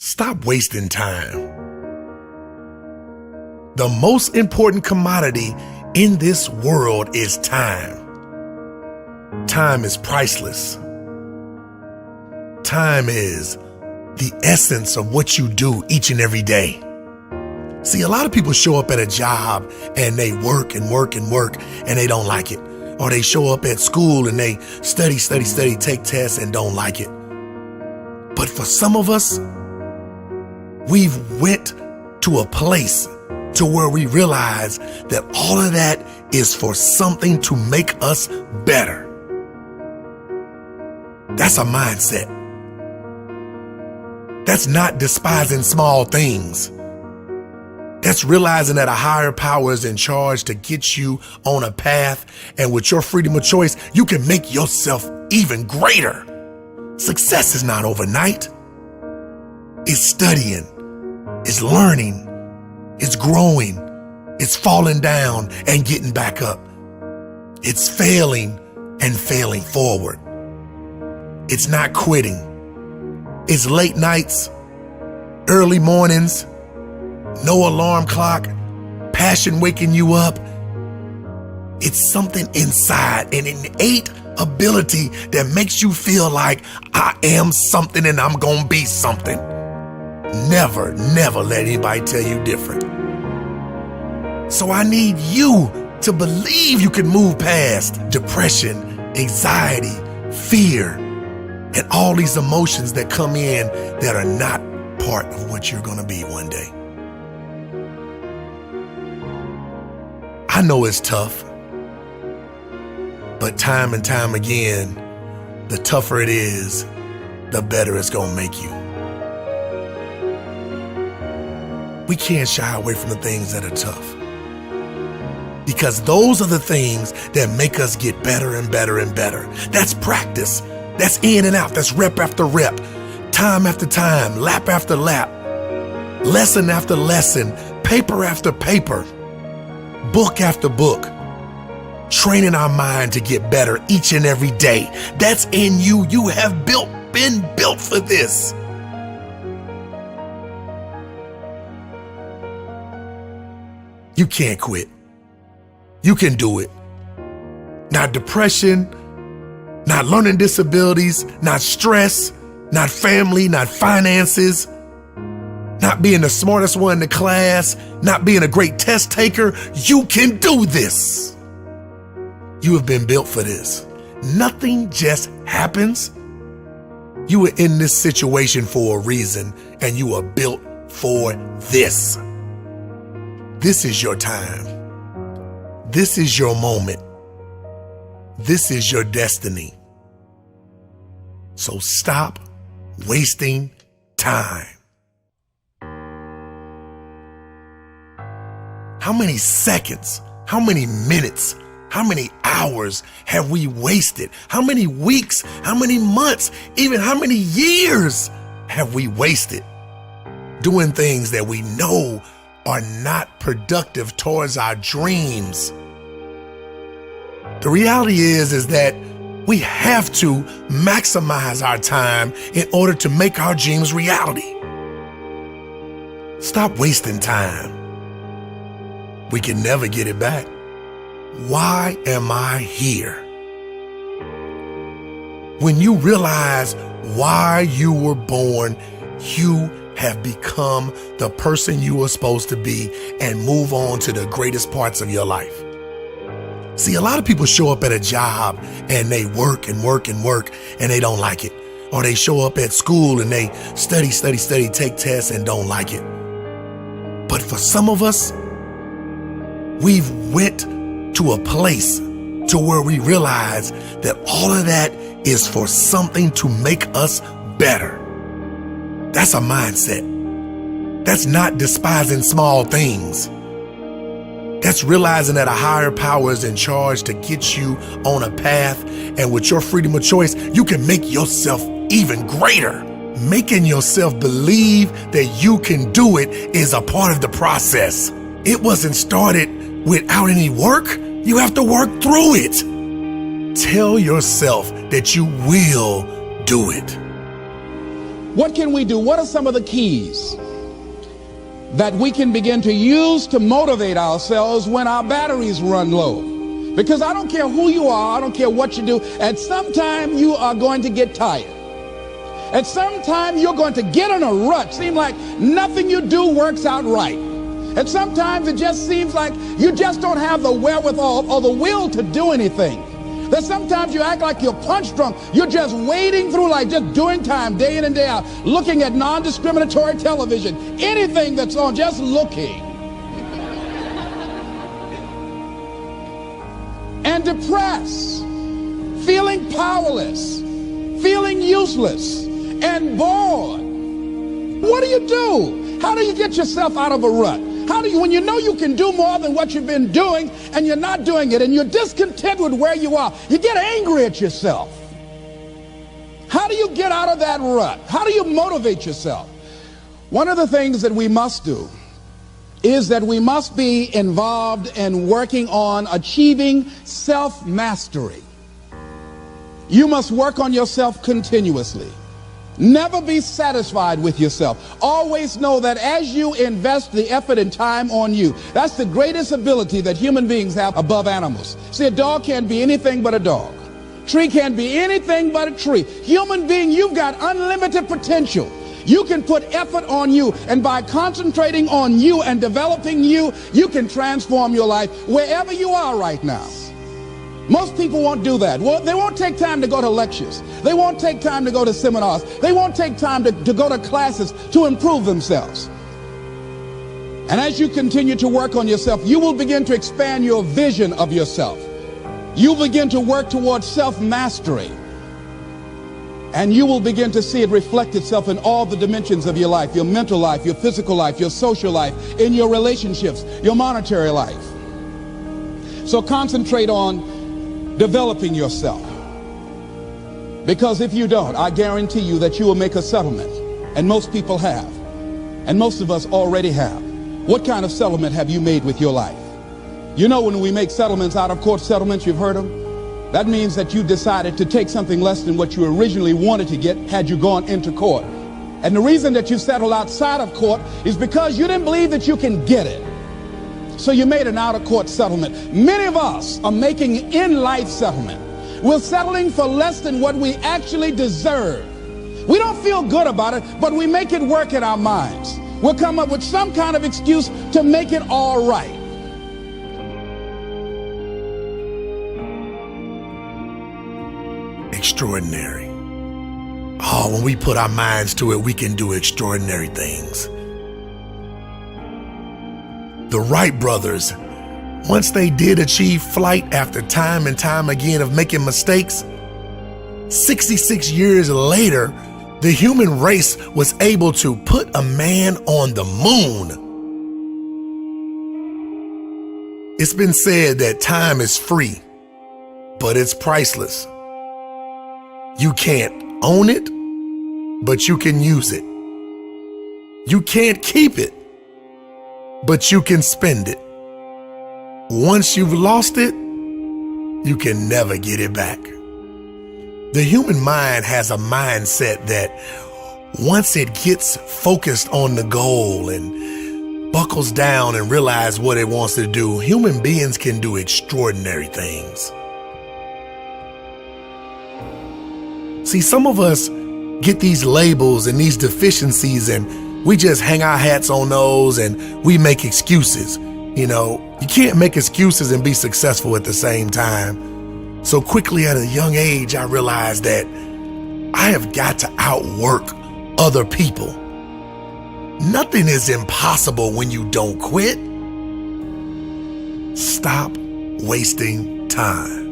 Stop wasting time. The most important commodity in this world is time. Time is priceless. Time is the essence of what you do each and every day. See, a lot of people show up at a job and they work and work and work and they don't like it. Or they show up at school and they study, take tests and don't like it. But for some of us, we've went to a place to where we realize that all of that is for something to make us better. That's a mindset. That's not despising small things. That's realizing that a higher power is in charge to get you on a path, and with your freedom of choice, you can make yourself even greater. Success is not overnight. It's studying, it's learning, it's growing, it's falling down and getting back up. It's failing and failing forward. It's not quitting. It's late nights, early mornings, no alarm clock, passion waking you up. It's something inside, an innate ability that makes you feel like I am something and I'm gonna be something. Never let anybody tell you different. So I need you to believe you can move past depression, anxiety, fear, and all these emotions that come in that are not part of what you're gonna be one day. I know it's tough, but time and time again, the tougher it is, the better it's gonna make you. We can't shy away from the things that are tough, because those are the things that make us get better and better and better. That's practice. That's in and out. That's rep after rep, time after time, lap after lap, lesson after lesson, paper after paper, book after book, training our mind to get better each and every day. That's in you. You have been built for this. You can't quit. You can do it. Not depression, not learning disabilities, not stress, not family, not finances, not being the smartest one in the class, not being a great test taker. You can do this. You have been built for this. Nothing just happens. You were in this situation for a reason, and you are built for this. This is your time. This is your moment. This is your destiny. So stop wasting time. How many seconds, how many minutes, how many hours have we wasted? How many weeks, how many months, even how many years have we wasted doing things that we know are not productive towards our dreams? The reality is that we have to maximize our time in order to make our dreams reality. Stop wasting time. We can never get it back. Why am I here? When you realize why you were born, you have become the person you were supposed to be and move on to the greatest parts of your life. See, a lot of people show up at a job and they work and work and work and they don't like it. Or they show up at school and they study, take tests and don't like it. But for some of us, we've went to a place to where we realize that all of that is for something to make us better. That's a mindset. That's not despising small things. That's realizing that a higher power is in charge to get you on a path, and with your freedom of choice, you can make yourself even greater. Making yourself believe that you can do it is a part of the process. It wasn't started without any work. You have to work through it. Tell yourself that you will do it. What can we do? What are some of the keys that we can begin to use to motivate ourselves when our batteries run low? Because I don't care who you are, I don't care what you do, at some time you are going to get tired. At some time you're going to get in a rut. Seem like nothing you do works out right. And sometimes it just seems like you just don't have the wherewithal or the will to do anything. That sometimes you act like you're punch drunk. You're just wading through life, just doing time day in and day out, looking at non-discriminatory television, anything that's on, just looking. And depressed, feeling powerless, feeling useless, and bored. What do you do? How do you get yourself out of a rut? How do you, when you know you can do more than what you've been doing and you're not doing it and you're discontent with where you are, you get angry at yourself. How do you get out of that rut? How do you motivate yourself? One of the things that we must do is that we must be involved in working on achieving self-mastery. You must work on yourself continuously. Never be satisfied with yourself. Always know that as you invest the effort and time on you, that's the greatest ability that human beings have above animals. See, a dog can't be anything but a dog. Tree can't be anything but a tree. Human being, you've got unlimited potential. You can put effort on you, and by concentrating on you and developing you, you can transform your life wherever you are right now. Most people won't do that. Well, they won't take time to go to lectures. They won't take time to go to seminars. They won't take time to go to classes to improve themselves. And as you continue to work on yourself, you will begin to expand your vision of yourself. You'll begin to work towards self-mastery. And you will begin to see it reflect itself in all the dimensions of your life, your mental life, your physical life, your social life, in your relationships, your monetary life. So concentrate on developing yourself. Because if you don't, I guarantee you that you will make a settlement. And most people have. And most of us already have. What kind of settlement have you made with your life? You know, when we make settlements, out of court settlements, you've heard them? That means that you decided to take something less than what you originally wanted to get had you gone into court. And the reason that you settled outside of court is because you didn't believe that you can get it. So you made an out-of-court settlement. Many of us are making in-life settlement. We're settling for less than what we actually deserve. We don't feel good about it, but we make it work in our minds. We'll come up with some kind of excuse to make it all right. Extraordinary. Oh, when we put our minds to it, we can do extraordinary things. The Wright brothers, once they did achieve flight after time and time again of making mistakes, 66 years later, the human race was able to put a man on the moon. It's been said that time is free, but it's priceless. You can't own it, but you can use it. You can't keep it, but you can spend it. Once you've lost it, you can never get it back. The human mind has a mindset that once it gets focused on the goal and buckles down and realizes what it wants to do, human beings can do extraordinary things. See, some of us get these labels and these deficiencies and we just hang our hats on those and we make excuses. You know, you can't make excuses and be successful at the same time. So quickly at a young age, I realized that I have got to outwork other people. Nothing is impossible when you don't quit. Stop wasting time.